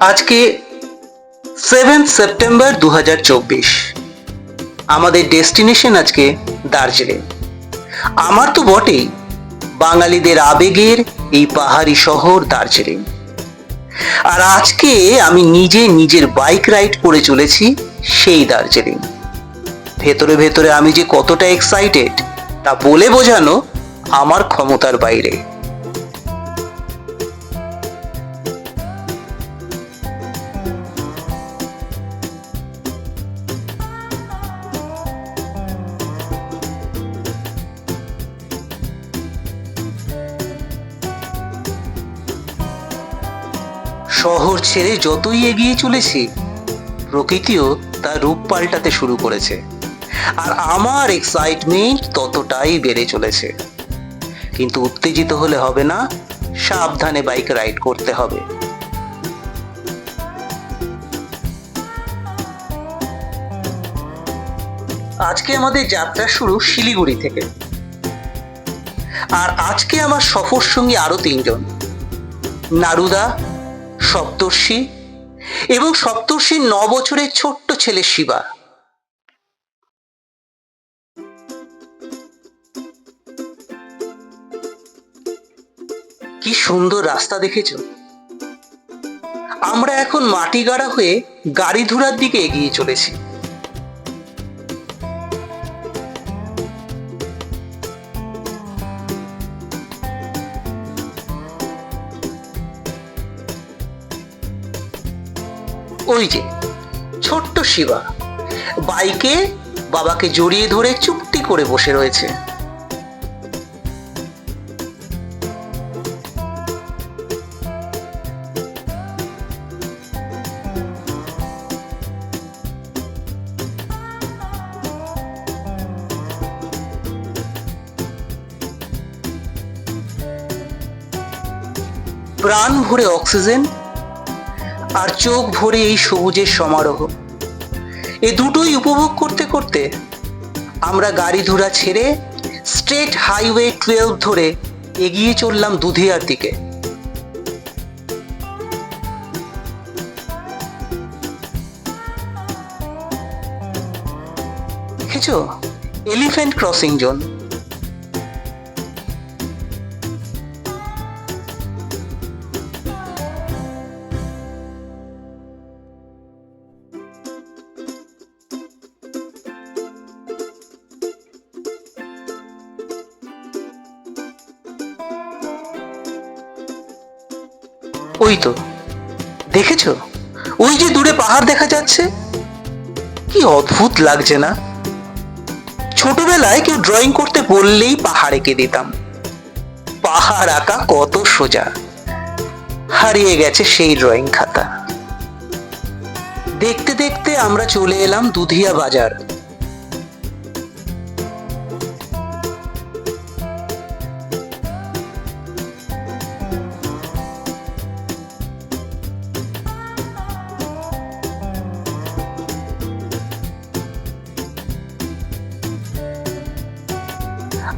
আজকে 7 সেপ্টেম্বর 2024। আমাদের ডেস্টিনেশন আজকে দার্জিলিং। আমার তো বটেই, বাঙালিদের আবেগের এই পাহাড়ি শহর দার্জিলিং। আর আজকে আমি নিজে নিজের বাইক রাইড করে চলেছি সেই দার্জিলিং। ভেতরে ভেতরে আমি যে কতটা এক্সাইটেড তা বলে বোঝানো আমার ক্ষমতার বাইরে। শহর ছেড়ে যতই এগিয়ে চলেছি, প্রকৃতিও তার রূপ পাল্টাতে শুরু করেছে, আর আমার এক্সাইটমেন্ট ততটাই বেড়ে চলেছে। কিন্তু উত্তেজিত হলে হবে না, সাবধানে বাইক রাইড করতে হবে। আজকে আমাদের যাত্রা শুরু শিলিগুড়ি থেকে। আর আজকে আমার সফর সঙ্গী আরো 3 জন, নারুদা, সপ্তর্ষি এবং সপ্তর্ষির 9 বছরের ছোট্ট ছেলে শিবা। কি সুন্দর রাস্তা দেখেছো? আমরা এখন মাটি গাড়া হয়ে গাড়িধুরার দিকে এগিয়ে চলেছি। ওই যে ছোট্ট শিবা বাইকে বাবাকে জড়িয়ে ধরে চুপটি করে বসে রয়েছে। প্রাণ ভরে অক্সিজেন আর চোখ ভরে এই সবুজের সমারোহ, এ দুটোই উপভোগ করতে করতে আমরা গাড়িধুরা ছেড়ে স্টেট হাইওয়ে 12 ধরে এগিয়ে চললাম দুধিয়ার দিকে। দেখেছো, এলিফ্যান্ট ক্রসিং জোন। ওই তো দেখেছো, ওই যে দূরে পাহাড় দেখা যাচ্ছে, কি অদ্ভুত লাগছে না? ছোটবেলায় কেউ ড্রয়িং করতে বললেই পাহাড় এঁকে দিতাম। পাহাড় আঁকা কত সোজা, হারিয়ে গেছে সেই ড্রয়িং খাতা। দেখতে দেখতে আমরা চলে এলাম দুধিয়া বাজার।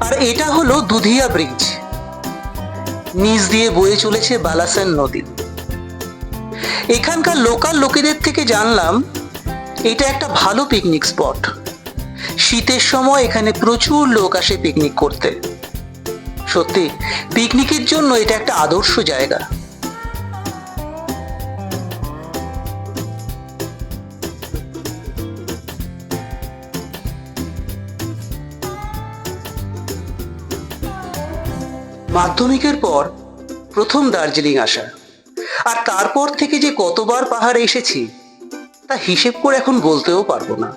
আর এটা হলো দুধিয়া ব্রিজ। নিচ দিয়ে বয়ে চলেছে বালাসন নদী। এখানকার লোকাল লোকেদের থেকে জানলাম এটা একটা ভালো পিকনিক স্পট। শীতের সময় এখানে প্রচুর লোক আসে পিকনিক করতে। সত্যি পিকনিকের জন্য এটা একটা আদর্শ জায়গা। মাধ্যমিকের পর প্রথম দার্জিলিং আসা, আর তারপর থেকে যে কতবার পাহাড়ে এসেছি তা হিসেব করে এখন বলতেও পারবো না।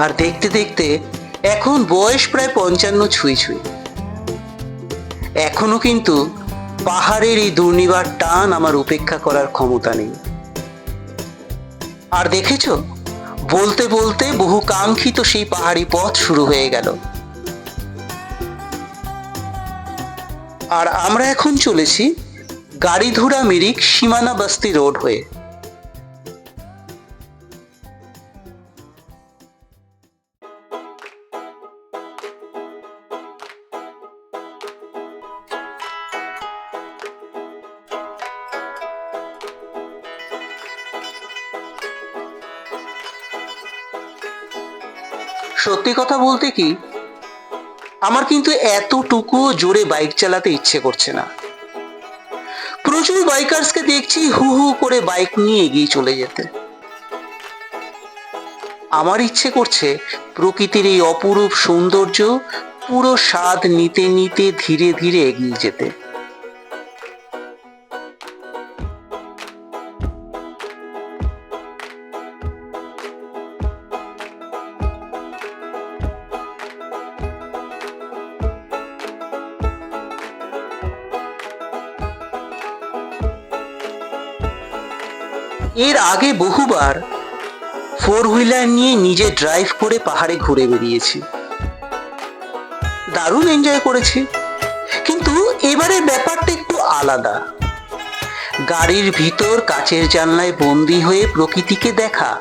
আর দেখতে দেখতে এখন বয়স প্রায় 55 ছুঁই ছুঁই। এখনো কিন্তু পাহাড়ের এই দুর্নিবার টান আমার উপেক্ষা করার ক্ষমতা নেই। আর দেখেছো, বলতে বলতে বহু কাঙ্ক্ষিত সেই পাহাড়ি পথ শুরু হয়ে গেল। আর আমরা এখন চলেছি গাড়িধুরা মিরিক সীমানা বস্তি রোড হয়ে। সত্যি কথা বলতে কি, আমার কিন্তু এতটুকু জোরে বাইক চালাতে ইচ্ছে করছে না। প্রচুর বাইকার্সকে দেখছি হু হু করে বাইক নিয়ে এগিয়ে চলে যেতে। আমার ইচ্ছে করছে প্রকৃতির এই অপরূপ সৌন্দর্য পুরো স্বাদ নিতে নিতে ধীরে ধীরে এগিয়ে যেতে। এর আগে বহুবার ফোর হুইলার নিয়ে নিজে ড্রাইভ করে পাহাড়ে ঘুরে বেরিয়েছি, দারুণ এনজয় করেছি। কিন্তু এবারের ব্যাপারটা একটু আলাদা। গাড়ির ভিতর কাচের জানলায় বন্দি হয়ে প্রকৃতিকে দেখা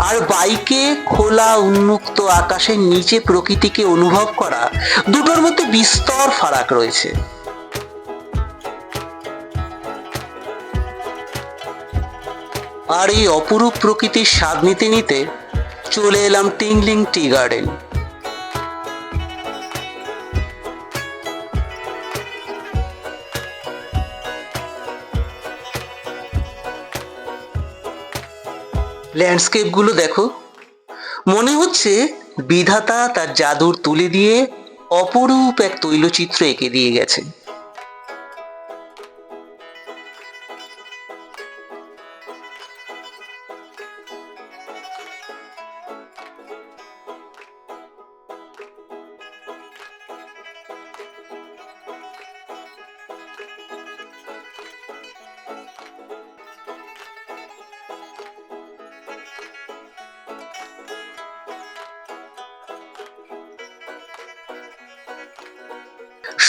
আর বাইকে খোলা উন্মুক্ত আকাশের নিচে প্রকৃতিকে অনুভব করা, দুটোর মধ্যে বিস্তর ফারাক রয়েছে। আর এই অপরূপ প্রকৃতির স্বাদ নিতে নিতে চলে এলাম টিংলিং টি গার্ডেন। ল্যান্ডস্কেপ গুলো দেখো, মনে হচ্ছে বিধাতা তার জাদুর তুলি দিয়ে অপরূপ এক তৈলচিত্র এঁকে দিয়ে গেছে।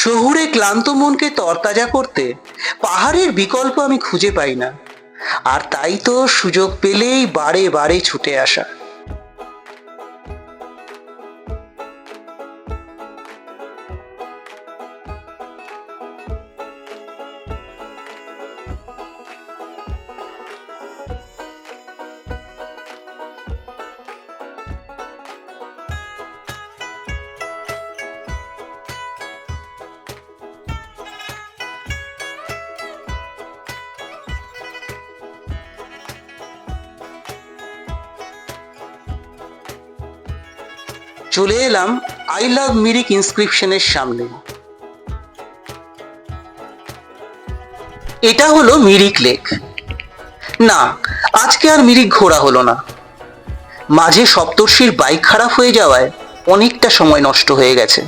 শহুরে ক্লান্ত মনকে তরতাজা করতে পাহাড়ের বিকল্প আমি খুঁজে পাই না, আর তাই তো সুযোগ পেলেই বারে বারে ছুটে আসা। চলে এলাম আই লাভ মিরিক ইনস্ক্রিপশনের সামনে। এটা হলো মিরিক লেক। না, আজকে আর মিরিক ঘোরা হলো না। মাঝে সপ্তর্ষির বাইক খারাপ হয়ে যাওয়ায় অনেকটা সময় নষ্ট হয়ে গেছে।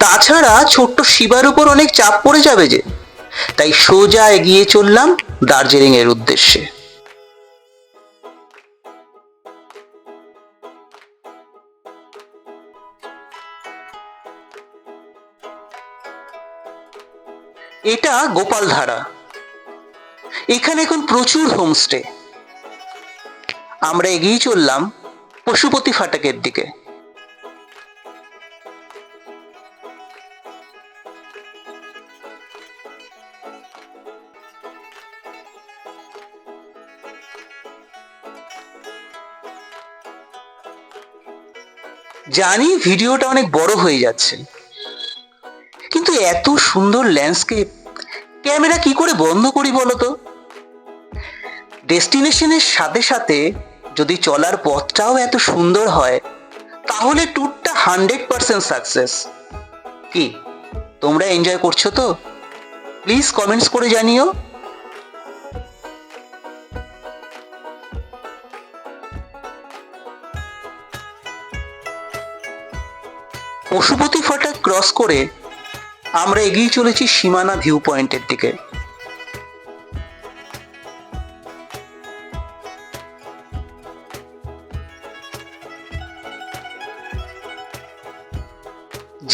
তাছাড়া ছোট্ট শিবার উপর অনেক চাপ পড়ে যাবে যে, তাই সোজা এগিয়ে চললাম দার্জিলিং এর উদ্দেশ্যে। এটা গোপালধারা। এখানে এখন প্রচুর হোমস্টে। আমরা এগিয়ে চললাম পশুপতি ফাটাকের দিকে। জানি ভিডিওটা অনেক বড় হয়ে যাচ্ছে, কিন্তু এত সুন্দর ল্যান্ডস্কেপ ক্যামেরা কি করে বন্ধ করি বলতো? ডেস্টিনেশনের সাথে সাথে যদি চলার পথটাও এত সুন্দর হয়, তাহলে ট্যুরটা 100% সাকসেস। কি তোমরা এনজয় করছো তো? প্লিজ কমেন্টস করে জানিও। পশুপতি ফাটাক ক্রস করে আমরা এগিয়ে চলেছি সীমানা ভিউ পয়েন্টের দিকে।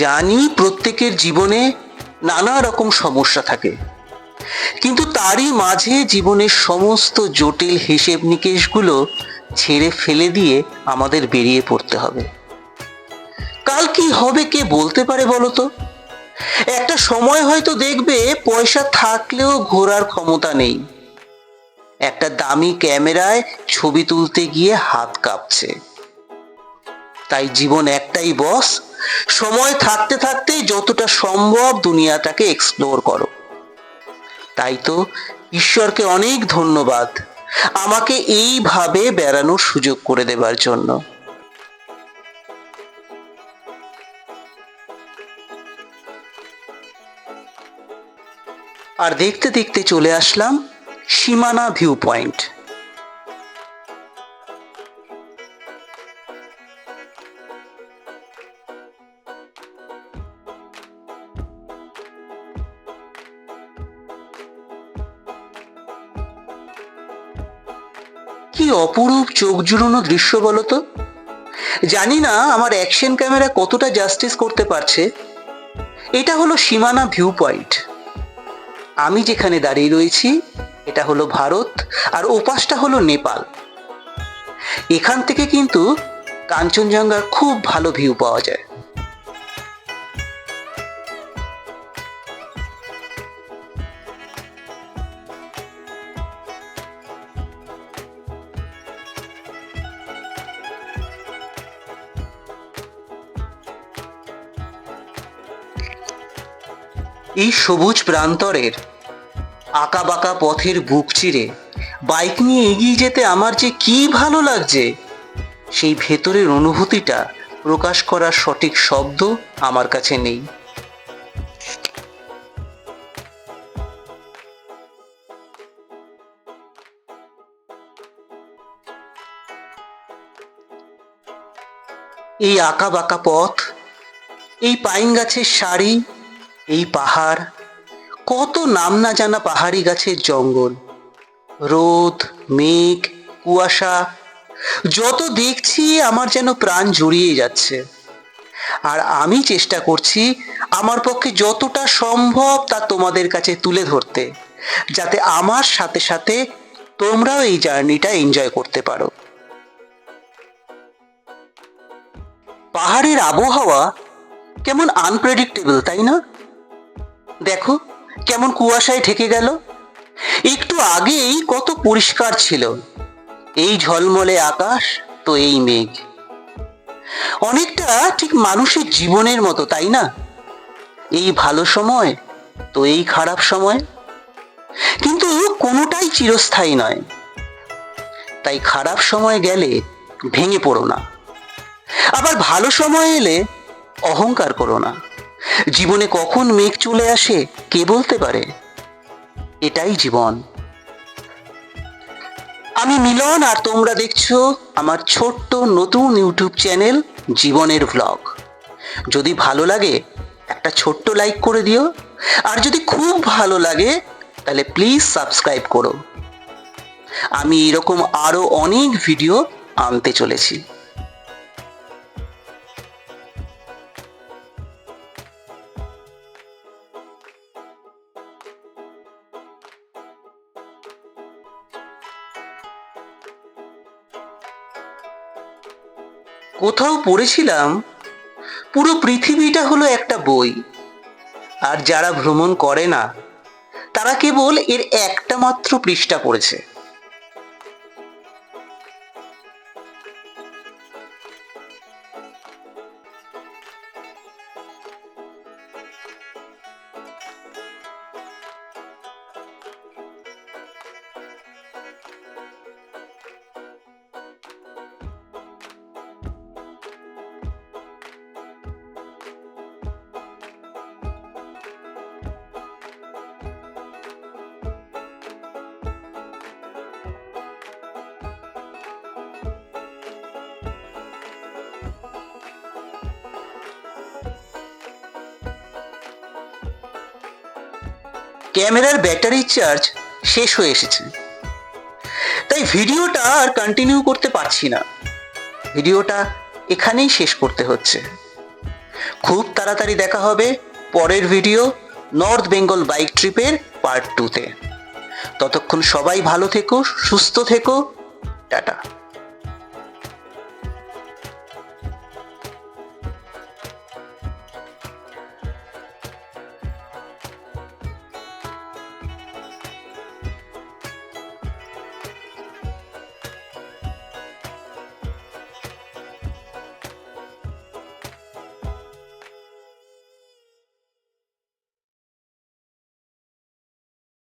জানি প্রত্যেকের জীবনে নানা রকম সমস্যা থাকে, কিন্তু তারই মাঝে জীবনের সমস্ত জটিল হিসেব নিকেশগুলো ছেড়ে ফেলে দিয়ে আমাদের বেরিয়ে পড়তে হবে। কাল কি হবে কে বলতে পারে বলতো? একটা সময় হয়তো দেখবে পয়সা থাকলেও ঘোরার ক্ষমতা নেই, একটা দামি ক্যামেরায় ছবি তুলতে গিয়ে হাত কাঁপছে। তাই জীবন একটাই বস, সময় থাকতে থাকতে যতটা সম্ভব দুনিয়াটাকে এক্সপ্লোর করো। তাই তো ঈশ্বরকে অনেক ধন্যবাদ আমাকে এইভাবে বেড়ানোর সুযোগ করে দেবার জন্য। আর দেখতে দেখতে চলে আসলাম সীমানা ভিউ পয়েন্ট। কি অপরূপ চোখ জুড়োনো দৃশ্য বলতো। জানি না আমার অ্যাকশন ক্যামেরা কতটা জাস্টিস করতে পারছে। এটা হলো সীমানা ভিউ পয়েন্ট। আমি যেখানে দাঁড়িয়ে রয়েছি এটা হলো ভারত, আর ওপাশটা হলো নেপাল। এখান থেকে কিন্তু কাঞ্চনজঙ্ঘার খুব ভালো ভিউ পাওয়া যায়। এই সবুজ প্রান্তরের আঁকাবাঁকা পথের বুক চিরে বাইক নিয়ে এগিয়ে যেতে আমার যে কি ভালো লাগছে, সেই ভেতরের অনুভূতিটা প্রকাশ করার সঠিক শব্দ আমার কাছে নেই। এই আঁকাবাঁকা পথ, এই পাইন গাছের সারি, এই পাহাড়, কত নাম না জানা পাহাড়ি গাছের জঙ্গল, রোদ, মেঘ, কুয়াশা, যত দেখছি আমার যেন প্রাণ জুড়িয়ে যাচ্ছে। আর আমি চেষ্টা করছি আমার পক্ষে যতটা সম্ভব তা তোমাদের কাছে তুলে ধরতে, যাতে আমার সাথে সাথে তোমরাও এই জার্নিটা এনজয় করতে পারো। পাহাড়ের আবহাওয়া কেমন আনপ্রেডিক্টেবল, তাই না? দেখো কেমন কুয়াশায় ঢেকে গেল। একটু আগেই কত পরিষ্কার ছিল। এই ঝলমলে আকাশ, তো এই মেঘ, অনেকটা ঠিক মানুষের জীবনের মতো, তাই না? এই ভালো সময়, তো এই খারাপ সময়, কিন্তু কোনোটাই চিরস্থায়ী নয়। তাই খারাপ সময় গেলে ভেঙে পড়ো না, আবার ভালো সময় এলে অহংকার করো না। জীবনে কখন মেঘ চলে আসে কে বলতে পারে? এটাই জীবন। আমি মিলন, আর তোমরা দেখছো আমার ছোট্ট নতুন ইউটিউব চ্যানেল জীবনের ভ্লগ। যদি ভালো লাগে একটা ছোট্ট লাইক করে দিও, আর যদি খুব ভালো লাগে তাহলে প্লিজ সাবস্ক্রাইব করো। আমি এরকম আরো অনেক ভিডিও আনতে চলেছি। কোথাও পড়েছিলাম পুরো পৃথিবীটা হলো একটা বই, আর যারা ভ্রমণ করে না তারা কেবল এর একটা মাত্র পৃষ্ঠা পড়েছে। ক্যামেরার ব্যাটারি চার্জ শেষ হয়ে এসেছে, তাই ভিডিওটা আর কন্টিনিউ করতে পারছি না। ভিডিওটা এখানেই শেষ করতে হচ্ছে। খুব তাড়াতাড়ি দেখা হবে পরের ভিডিও, নর্থ বেঙ্গল বাইক ট্রিপের পার্ট 2-তে। ততক্ষণ সবাই ভালো থেকো, সুস্থ থেকো, টাটা।